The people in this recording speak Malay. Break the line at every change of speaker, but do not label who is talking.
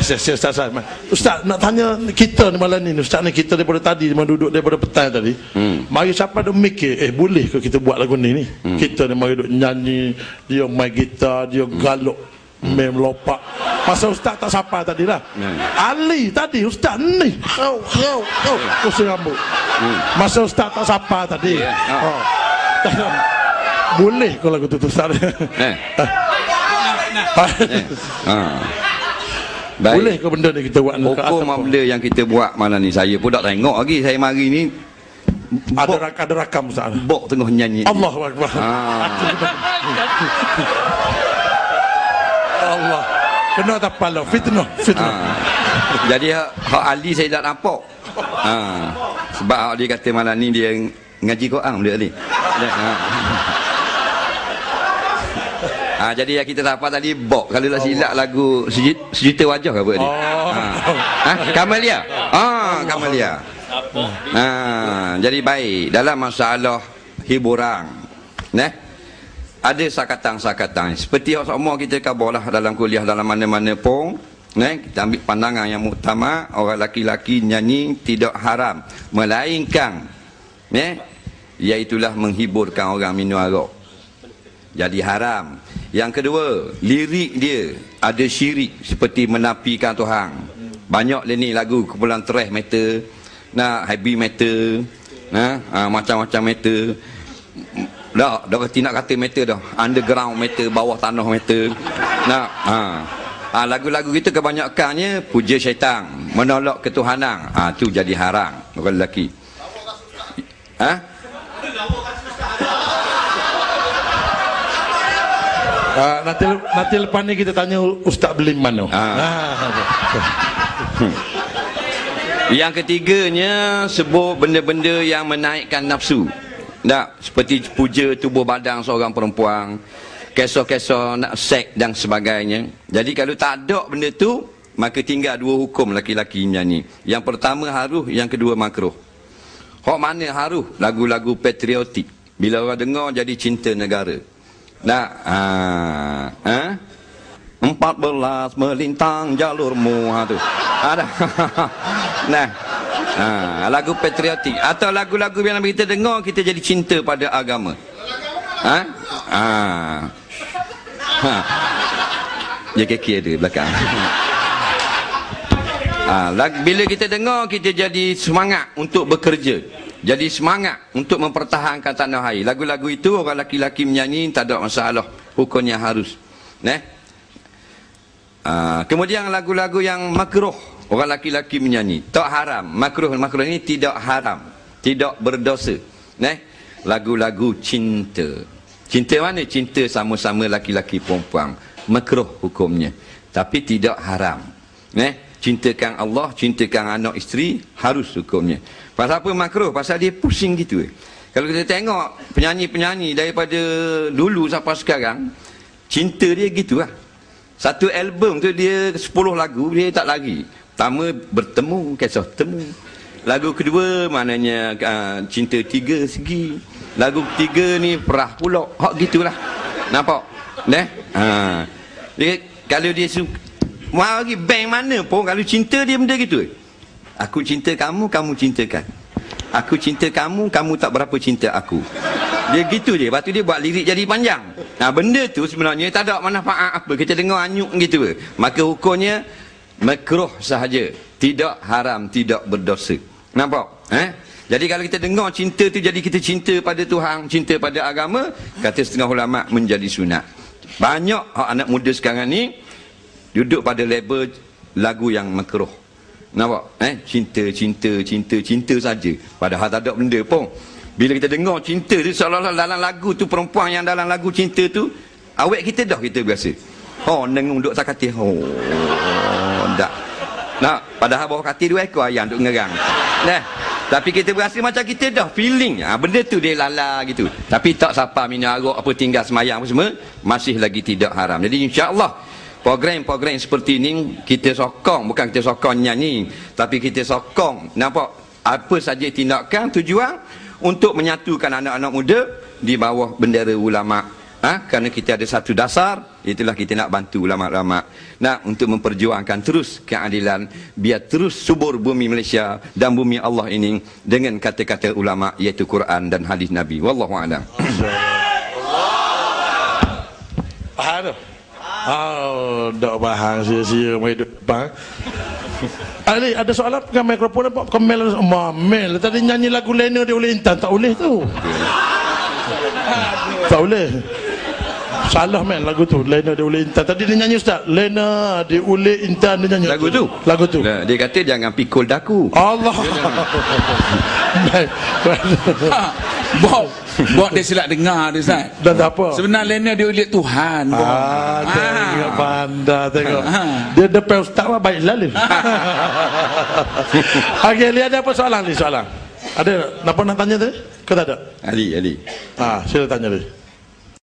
Ustaz Salman. Ustaz nak tanya kita ni malam ni, Ustaz ni kita daripada tadi memang duduk daripada petang tadi. Mari siapa duk mikir, boleh ke kita buat lagu ni? Kita ni mari duk nyanyi, dia main gitar, dia galuk, main lopak. Masa Ustaz tak sapa tadi lah. Ali tadi Ustaz ni. Kusir rambut. Masa Ustaz tak sapa tadi. Boleh ke lagu tu Ustaz?
Baik.
Boleh ke benda ni kita buat?
Hukum benda yang kita buat malam ni, saya pun tak tengok lagi. Saya mari ni
ada rakam Ustaz.
Bok tengah nyanyi.
Allahu Akbar. Allah. Kena tak pala fitnah.
Jadi hak Ali saya tak nampak. Sebab hak dia kata malam ni dia ngaji Quran dia ni. Jadi yang kita dapat tadi bok, kalau tak silap lagu sejuta wajah ke apa ni? Kamalia. Kamalia. Jadi baik dalam masalah hiburan. Ada sakatan-sakatan. Seperti yang semua kita kabarlah dalam kuliah dalam mana-mana pun, kita ambil pandangan yang muktamad, orang laki-laki nyanyi tidak haram, melainkan iaitulah menghiburkan orang minum arak. Jadi haram. Yang kedua, lirik dia ada syirik seperti menafikan Tuhan. Banyak ni lagu kumpulan thrash metal, heavy metal, macam-macam metal. Dah reti nak kata metal dah. Underground metal, bawah tanah metal. Lagu-lagu kita kebanyakannya puja syaitan, menolak ketuhanan. Tu jadi haram orang lelaki.
Nanti lepas ni kita tanya Ustaz beli mana.
Yang ketiganya sebut benda-benda yang menaikkan nafsu. Seperti puja tubuh badan seorang perempuan, kisah-kisah nak seks dan sebagainya. Jadi kalau tak ada benda tu, maka tinggal dua hukum laki-laki nyanyi. Yang pertama haruh, yang kedua makruh. Hak mana haruh? Lagu-lagu patriotik. Bila orang dengar jadi cinta negara. 14 melintang jalurmu tu. Ada. Lagu patriotik atau lagu-lagu yang kita dengar kita jadi cinta pada agama. Dia kekir dia belakang. Bila kita dengar kita jadi semangat untuk bekerja. Jadi semangat untuk mempertahankan tanah air. Lagu-lagu itu orang laki-laki menyanyi tak ada masalah, hukumnya harus. Kemudian lagu-lagu yang makruh, orang laki-laki menyanyi tak haram. Makruh ini tidak haram, tidak berdosa. Lagu-lagu cinta. Cinta mana? Cinta sama-sama laki-laki perempuan. Makruh hukumnya, tapi tidak haram. Cintakan Allah, cintakan anak isteri, harus hukumnya. Pasal apa makruh? Pasal dia pusing gitu. Kalau kita tengok penyanyi-penyanyi daripada dulu sampai sekarang, cinta dia gitu lah. Satu album tu dia 10 lagu, dia tak lagi. Pertama bertemu, kisah temu. Lagu kedua maknanya cinta tiga segi. Lagu ketiga ni perah pula. Hak gitulah. Nampak? Dia, kalau dia suka mau lagi bank mana pun, kalau cinta dia benda gitu. Aku cinta kamu, kamu cintakan. Aku cinta kamu, kamu tak berapa cinta aku. Dia gitu je. Lepas tu dia buat lirik jadi panjang. Benda tu sebenarnya tak ada manfaat apa. Kita dengar anyuk gitu. Maka hukumnya makruh sahaja. Tidak haram, tidak berdosa. Nampak? Jadi kalau kita dengar cinta tu jadi kita cinta pada Tuhan, cinta pada agama, kata setengah ulama menjadi sunat. Banyak anak muda sekarang ni duduk pada label lagu yang makruh. Nampak? Cinta, cinta, cinta, cinta saja. Padahal tak ada benda pun. Bila kita dengar cinta tu, seolah-olah dalam lagu tu, perempuan yang dalam lagu cinta tu, awet kita dah kita biasa. Nengung duduk tak katil. Tak. Padahal bawah katil 2 ekor ayam duduk ngerang. Tapi kita berasa macam kita dah feeling. Benda tu dia lala gitu. Tapi tak siapa minum arak apa tinggal semayang apa semua, masih lagi tidak haram. Jadi insya-Allah program-program seperti ini kita sokong, bukan kita sokong nyanyi, tapi kita sokong nampak apa saja tindakan tujuan untuk menyatukan anak-anak muda di bawah bendera ulama Kerana kita ada satu dasar, itulah kita nak bantu ulama-ulama nak untuk memperjuangkan terus keadilan, biar terus subur bumi Malaysia dan bumi Allah ini dengan kata-kata ulama iaitu Quran dan hadis Nabi. Wallahu a'lam.
Faham tu? Dak faham sia-sia mai depan. Ali ada soalan pegang mikrofon apa? Kemel Mel tadi nyanyi lagu Lena dia oleh Intan tak boleh tu. Tak boleh. Salah men lagu tu. Lena dia oleh Intan. Tadi dia nyanyi ustaz. Lena dia oleh Intan dia nyanyi.
Lagu tu.
Lagu tu.
Nah, dia kata jangan pikul daku.
Allah.
Bok dia silap dengar dia Ustaz.
Dan apa?
Sebenarnya Lena dia oleh Tuhan.
Tengok bandar tengok. Dia depan ustaz mah baik lalu. Okey, lihat ada apa soalan ni soalan? Ada apa nak tanya tu? Ke tak ada?
Ali.
Sila tanya dia.